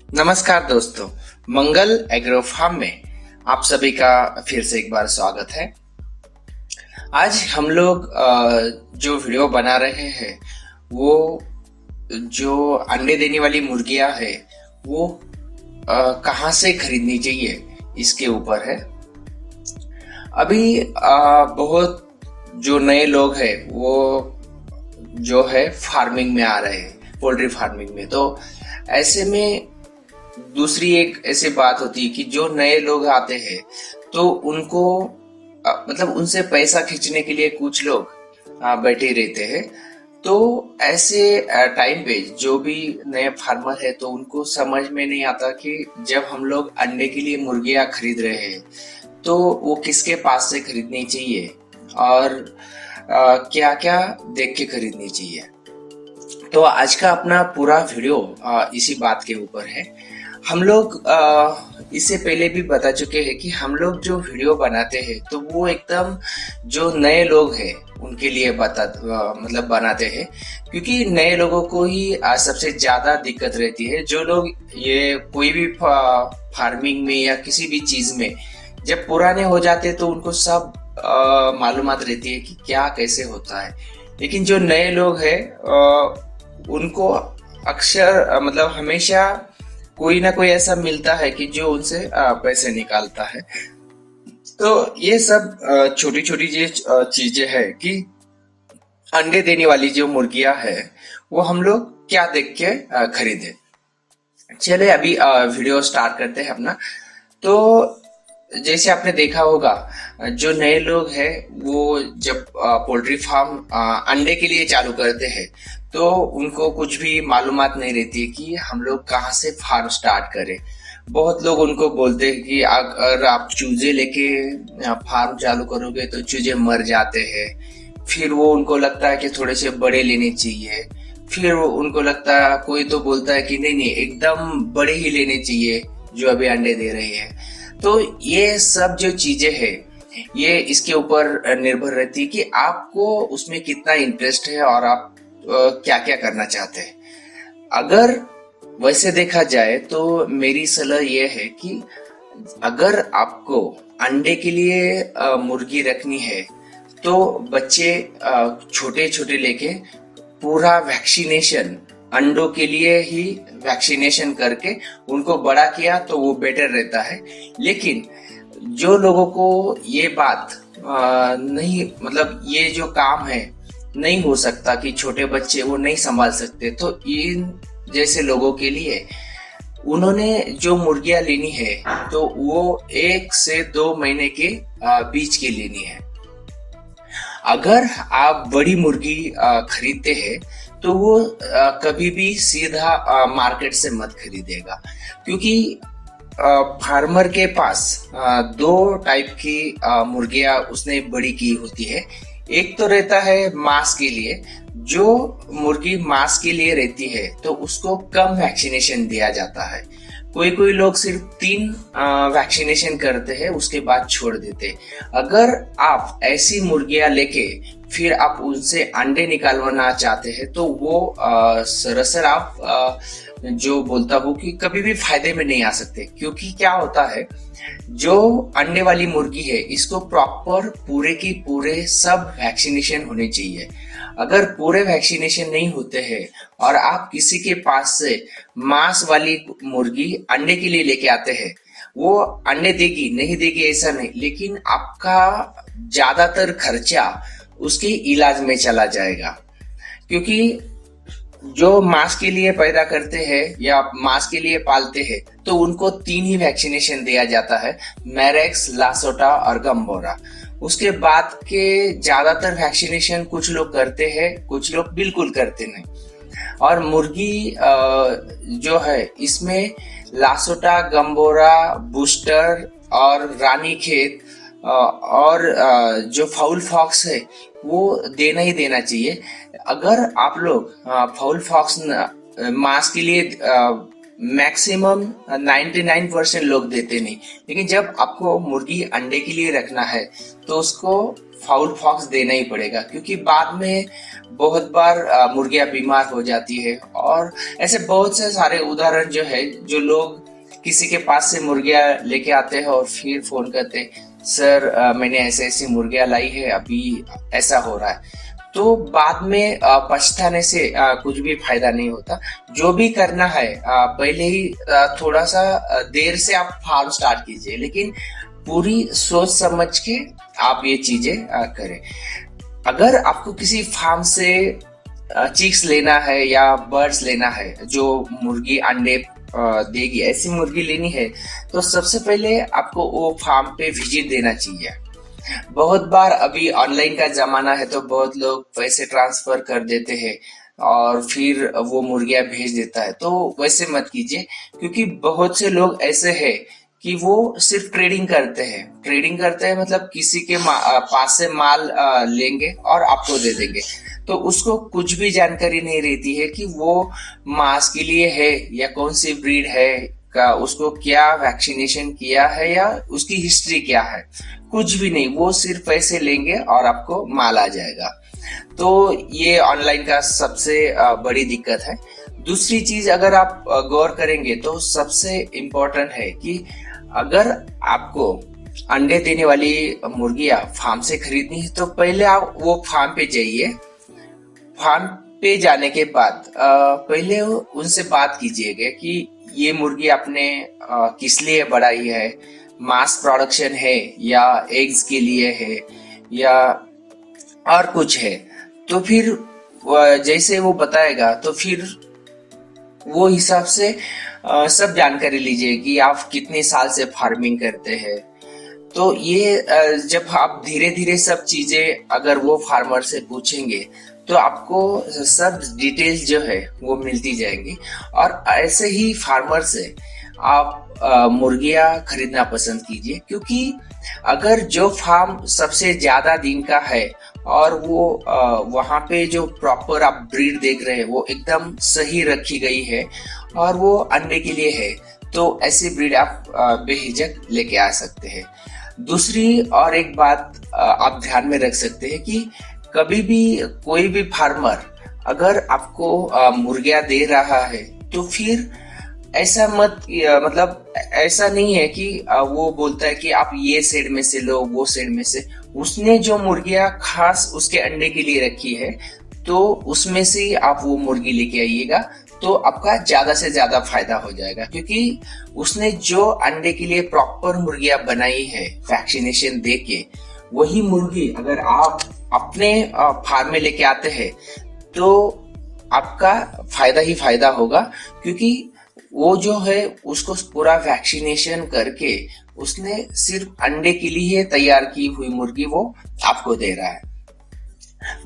नमस्कार दोस्तों, मंगल agro farm में आप सभी का फिर से एक बार स्वागत है। आज हम लोग जो वीडियो बना रहे हैं वो जो अंडे देने वाली मुर्गियां है वो कहाँ से खरीदनी चाहिए इसके ऊपर है। अभी बहुत जो नए लोग हैं वो जो है फार्मिंग में आ रहे हैं, पोल्ट्री फार्मिंग में। तो ऐसे में दूसरी एक ऐसी बात होती है कि जो नए लोग आते हैं तो उनको मतलब उनसे पैसा खींचने के लिए कुछ लोग बैठे रहते हैं। तो ऐसे टाइम पे जो भी नए फार्मर है तो उनको समझ में नहीं आता कि जब हम लोग अंडे के लिए मुर्गियां खरीद रहे हैं तो वो किसके पास से खरीदनी चाहिए और क्या क्या देख के खरीदनी चाहिए। तो आज का अपना पूरा वीडियो इसी बात के ऊपर है। हम लोग इससे पहले भी बता चुके हैं कि हम लोग जो वीडियो बनाते हैं तो वो एकदम जो नए लोग हैं उनके लिए मतलब बनाते हैं, क्योंकि नए लोगों को ही सबसे ज्यादा दिक्कत रहती है। जो लोग ये कोई भी फार्मिंग में या किसी भी चीज में जब पुराने हो जाते हैं तो उनको सब मालूमात रहती है कि क्या कैसे होता है। लेकिन जो नए लोग हैं उनको अक्सर मतलब हमेशा कोई ना कोई ऐसा मिलता है कि जो उनसे पैसे निकालता है। तो ये सब छोटी छोटी जो चीजें हैं कि अंडे देने वाली जो मुर्गियां है वो हम लोग क्या देख के खरीदे। चले अभी वीडियो स्टार्ट करते हैं अपना। तो जैसे आपने देखा होगा जो नए लोग हैं वो जब पोल्ट्री फार्म अंडे के लिए चालू करते हैं तो उनको कुछ भी मालूमात नहीं रहती है कि हम लोग कहाँ से फार्म स्टार्ट करें। बहुत लोग उनको बोलते हैं कि अगर आप चूजे लेके फार्म चालू करोगे तो चूजे मर जाते हैं। फिर वो उनको लगता है कि थोड़े से बड़े लेने चाहिए। फिर वो उनको लगता है, कोई तो बोलता है कि नहीं नहीं एकदम बड़े ही लेने चाहिए जो अभी अंडे दे रहे हैं। तो ये सब जो चीजें हैं ये इसके ऊपर निर्भर रहती है कि आपको उसमें कितना इंटरेस्ट है और आप क्या क्या करना चाहते हैं। अगर वैसे देखा जाए तो मेरी सलाह यह है कि अगर आपको अंडे के लिए मुर्गी रखनी है तो बच्चे छोटे छोटे लेके पूरा वैक्सीनेशन अंडों के लिए ही वैक्सीनेशन करके उनको बड़ा किया तो वो बेटर रहता है। लेकिन जो लोगों को ये बात नहीं मतलब ये जो काम है नहीं हो सकता कि छोटे बच्चे वो नहीं संभाल सकते, तो इन जैसे लोगों के लिए उन्होंने जो मुर्गियां लेनी है तो वो 1 से 2 महीने के बीच की लेनी है। अगर आप बड़ी मुर्गी खरीदते हैं तो वो कभी भी सीधा मार्केट से मत खरीदेगा, क्योंकि फार्मर के पास 2 टाइप की मुर्गियां उसने बड़ी की होती है। एक तो रहता है मांस के लिए। जो मुर्गी मांस के लिए रहती है तो उसको कम वैक्सीनेशन दिया जाता है। कोई कोई लोग सिर्फ 3 वैक्सीनेशन करते हैं उसके बाद छोड़ देते। अगर आप ऐसी मुर्गियां लेके फिर आप उनसे अंडे निकालवाना चाहते हैं तो वो सरासर आप जो बोलता हूँ कि कभी भी फायदे में नहीं आ सकते। क्योंकि क्या होता है, जो अंडे वाली मुर्गी है इसको प्रॉपर पूरे की पूरे सब वैक्सीनेशन होने चाहिए। अगर पूरे वैक्सीनेशन नहीं होते हैं और आप किसी के पास से मांस वाली मुर्गी अंडे के लिए लेके आते हैं, वो अंडे देगी नहीं देगी ऐसा नहीं, लेकिन आपका ज्यादातर खर्चा उसके इलाज में चला जाएगा। क्योंकि जो मांस के लिए पैदा करते हैं या मांस के लिए पालते हैं तो उनको 3 ही वैक्सीनेशन दिया जाता है, मैरेक्स, लासोटा और गम्बोरा। उसके बाद के ज्यादातर वैक्सीनेशन कुछ लोग करते हैं, कुछ लोग बिल्कुल करते नहीं। और मुर्गी जो है इसमें लासोटा, गम्बोरा, बूस्टर और रानीखेत और जो फाउल फॉक्स है वो देना ही देना चाहिए। अगर आप लोग फाउल फॉक्स मांस के लिए मैक्सिमम 99% लोग देते नहीं, लेकिन जब आपको मुर्गी अंडे के लिए रखना है तो उसको फाउल फॉक्स देना ही पड़ेगा, क्योंकि बाद में बहुत बार मुर्गियां बीमार हो जाती है। और ऐसे बहुत से सारे उदाहरण जो है, जो लोग किसी के पास से मुर्गियां लेके आते हैं और फिर फोन करते हैं, सर मैंने ऐसे ऐसी मुर्गियां लाई है, अभी ऐसा हो रहा है। तो बाद में पछताने से कुछ भी फायदा नहीं होता। जो भी करना है पहले ही थोड़ा सा देर से आप फार्म स्टार्ट कीजिए, लेकिन पूरी सोच समझ के आप ये चीजें करें। अगर आपको किसी फार्म से चिक्स लेना है या बर्ड्स लेना है जो मुर्गी अंडे देगी, ऐसी मुर्गी लेनी है, तो सबसे पहले आपको वो फार्म पे विजिट देना चाहिए। बहुत बार अभी ऑनलाइन का जमाना है, तो बहुत लोग पैसे ट्रांसफर कर देते हैं और फिर वो मुर्गियां भेज देता है। तो वैसे मत कीजिए, क्योंकि बहुत से लोग ऐसे हैं कि वो सिर्फ ट्रेडिंग करते हैं। ट्रेडिंग करते हैं मतलब किसी के पास से माल लेंगे और आपको दे देंगे, तो उसको कुछ भी जानकारी नहीं रहती है कि वो मांस के लिए है या कौन सी ब्रीड है, का उसको क्या वैक्सीनेशन किया है या उसकी हिस्ट्री क्या है, कुछ भी नहीं। वो सिर्फ पैसे लेंगे और आपको माल आ जाएगा। तो ये ऑनलाइन का सबसे बड़ी दिक्कत है। दूसरी चीज अगर आप गौर करेंगे तो सबसे इम्पोर्टेंट है कि अगर आपको अंडे देने वाली मुर्गियां फार्म से खरीदनी है, तो पहले आप वो फार्म पे जाइए। फार्म पे जाने के बाद पहले उनसे बात कीजिएगा कि ये मुर्गी आपने किस लिए बढ़ाई है, मास प्रोडक्शन है या एग्स के लिए है या और कुछ है। तो फिर जैसे वो बताएगा, तो फिर वो हिसाब से सब जानकारी लीजिए कि आप कितने साल से फार्मिंग करते हैं। तो ये जब आप धीरे धीरे सब चीजें अगर वो फार्मर से पूछेंगे, तो आपको सब डिटेल्स जो है वो मिलती जाएंगी। और ऐसे ही फार्मर से आप मुर्गियां खरीदना पसंद कीजिए, क्योंकि अगर जो फार्म सबसे ज्यादा दिन का है और वो वहां पे जो प्रॉपर आप ब्रीड देख रहे हैं वो एकदम सही रखी गई है और वो अंडे के लिए है, तो ऐसी ब्रीड आप बेहिचक लेके आ सकते हैं। दूसरी और एक बात आप ध्यान में रख सकते हैं कि कभी भी कोई भी फार्मर अगर आपको मुर्गियां दे रहा है, तो फिर ऐसा मतलब ऐसा नहीं है कि वो बोलता है कि आप ये सेड में से लो, वो सेड में से। उसने जो मुर्गियां खास उसके अंडे के लिए रखी है, तो उसमें से आप वो मुर्गी लेके आइएगा, तो आपका ज्यादा से ज्यादा फायदा हो जाएगा। क्योंकि उसने जो अंडे के लिए प्रॉपर मुर्गियां बनाई है वैक्सीनेशन देके, वही मुर्गी अगर आप अपने फार्म में लेके आते हैं, तो आपका फायदा ही फायदा होगा। क्योंकि वो जो है उसको पूरा वैक्सीनेशन करके उसने सिर्फ अंडे के लिए तैयार की हुई मुर्गी वो आपको दे रहा है।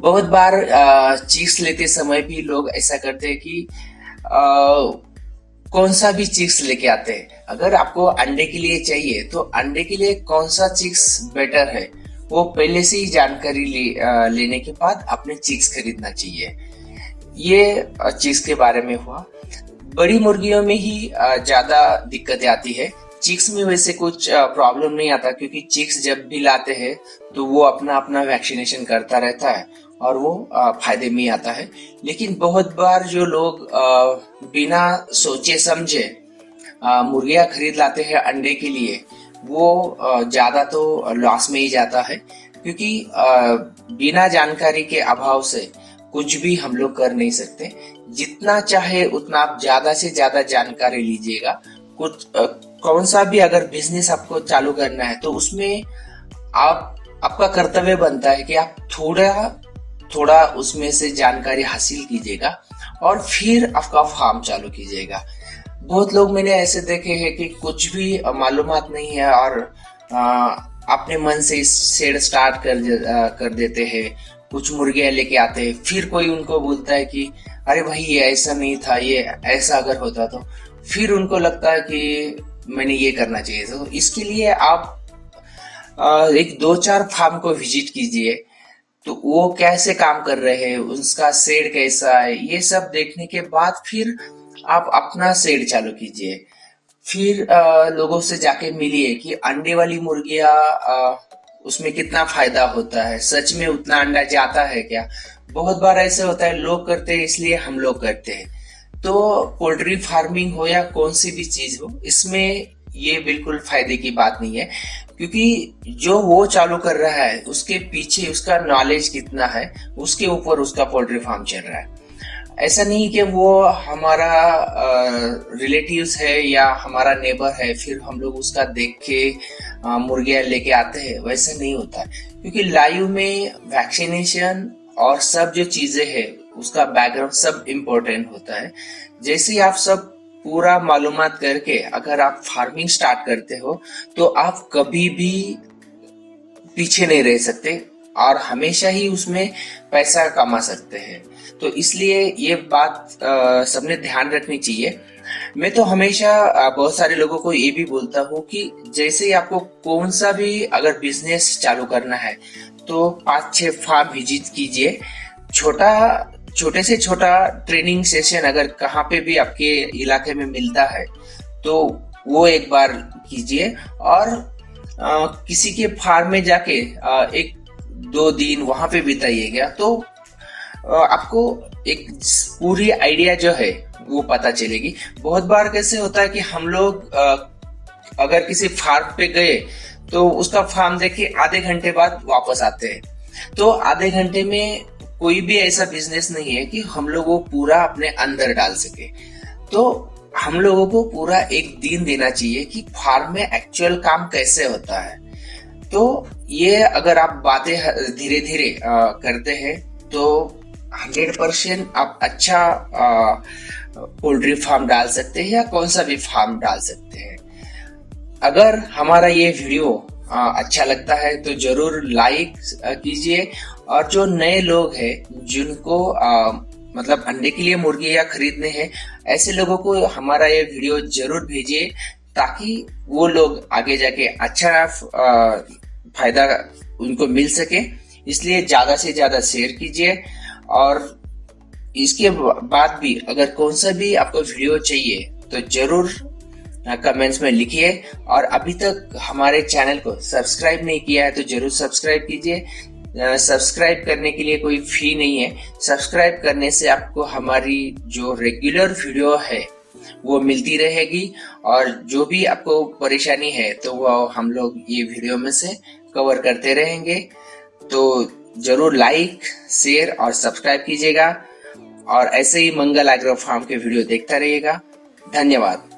बहुत बार चीक्स लेते समय भी लोग ऐसा करते हैं कि कौन सा भी चिक्स लेके आते हैं। अगर आपको अंडे के लिए चाहिए, तो अंडे के लिए कौन सा चिक्स बेटर है, वो पहले से ही जानकारी लेने के बाद अपने चिक्स खरीदना चाहिए। ये चिक्स के बारे में हुआ। बड़ी मुर्गियों में ही ज्यादा दिक्कतें आती है। चिक्स में वैसे कुछ प्रॉब्लम नहीं आता, क्योंकि चिक्स जब भी लाते हैं तो वो अपना अपना वैक्सीनेशन करता रहता है और वो फायदे में ही आता है। लेकिन बहुत बार जो लोग बिना सोचे समझे मुर्गियां खरीद लाते हैं अंडे के लिए, वो ज्यादा तो लॉस में ही जाता है। क्योंकि बिना जानकारी के अभाव से कुछ भी हम लोग कर नहीं सकते। जितना चाहे उतना आप ज्यादा से ज्यादा जानकारी लीजिएगा। कुछ कौन सा भी अगर बिजनेस आपको चालू करना है, तो उसमें आपका कर्तव्य बनता है कि आप थोड़ा थोड़ा उसमें से जानकारी हासिल कीजिएगा और फिर आपका फार्म चालू कीजिएगा। बहुत लोग मैंने ऐसे देखे हैं कि कुछ भी मालूमात नहीं है और अपने मन से सेड स्टार्ट कर देते हैं। कुछ मुर्गियां लेके आते हैं, फिर कोई उनको बोलता है कि अरे भाई ये ऐसा नहीं था, ये ऐसा अगर होता तो। फिर उनको लगता है कि मैंने ये करना चाहिए। तो इसके लिए आप एक 2-4 फार्म को विजिट कीजिए, तो वो कैसे काम कर रहे हैं, उसका सेड कैसा है, ये सब देखने के बाद फिर आप अपना सेड चालू कीजिए। फिर लोगों से जाके मिलिए कि अंडे वाली मुर्गियां उसमें कितना फायदा होता है, सच में उतना अंडा जाता है क्या। बहुत बार ऐसे होता है, लोग करते हैं इसलिए हम लोग करते हैं। तो पोल्ट्री फार्मिंग हो या कौन सी भी चीज हो, इसमें ये बिल्कुल फायदे की बात नहीं है, क्योंकि जो वो चालू कर रहा है उसके पीछे उसका नॉलेज कितना है, उसके ऊपर उसका पोल्ट्री फार्म चल रहा है। ऐसा नहीं कि वो हमारा रिलेटिव्स है या हमारा नेबर है फिर हम लोग उसका देख के मुर्गियां लेके आते हैं, वैसा नहीं होता है। क्योंकि लाइव में वैक्सीनेशन और सब जो चीजें हैं उसका बैकग्राउंड सब इम्पोर्टेंट होता है। जैसे आप सब पूरा मालूमात करके अगर आप फार्मिंग स्टार्ट करते हो तो आप कभी भी पीछे नहीं रह सकते और हमेशा ही उसमें पैसा कमा सकते हैं। तो इसलिए ये बात सबने ध्यान रखनी चाहिए। मैं तो हमेशा बहुत सारे लोगों को ये भी बोलता हूँ कि जैसे ही आपको कौन सा भी अगर बिजनेस चालू करना है तो 5-6 फार्म विजिट कीजिए। छोटे से छोटा ट्रेनिंग सेशन अगर कहाँ पे भी आपके इलाके में मिलता है तो वो एक बार कीजिए, और किसी के फार्म में जाके 1-2 दिन वहां पे बिताइएगा तो आपको एक पूरी आइडिया जो है वो पता चलेगी। बहुत बार कैसे होता है कि हम लोग अगर किसी फार्म पे गए तो उसका फार्म देखे आधे घंटे बाद वापस आते हैं। तो आधे घंटे में कोई भी ऐसा बिजनेस नहीं है कि हम लोग वो पूरा अपने अंदर डाल सके। तो हम लोगों को पूरा एक दिन देना चाहिए कि फार्म में एक्चुअल काम कैसे होता है। तो ये अगर आप बातें धीरे धीरे करते हैं तो 100% आप अच्छा पोल्ट्री फार्म डाल सकते हैं या कौन सा भी फार्म डाल सकते हैं। अगर हमारा ये वीडियो अच्छा लगता है तो जरूर लाइक कीजिए, और जो नए लोग हैं जिनको मतलब अंडे के लिए मुर्गियां खरीदने हैं, ऐसे लोगों को हमारा ये वीडियो जरूर भेजिए ताकि वो लोग आगे जाके अच्छा फायदा उनको मिल सके। इसलिए ज्यादा से ज्यादा शेयर कीजिए, और इसके बाद भी अगर कौन सा भी आपको वीडियो चाहिए तो जरूर कमेंट्स में लिखिए। और अभी तक हमारे चैनल को सब्सक्राइब नहीं किया है तो जरूर सब्सक्राइब कीजिए। सब्सक्राइब करने के लिए कोई फी नहीं है। सब्सक्राइब करने से आपको हमारी जो रेगुलर वीडियो है वो मिलती रहेगी, और जो भी आपको परेशानी है तो वो हम लोग ये वीडियो में से कवर करते रहेंगे। तो जरूर लाइक, शेयर और सब्सक्राइब कीजिएगा, और ऐसे ही मंगल एग्रो फार्म के वीडियो देखता रहिएगा। धन्यवाद।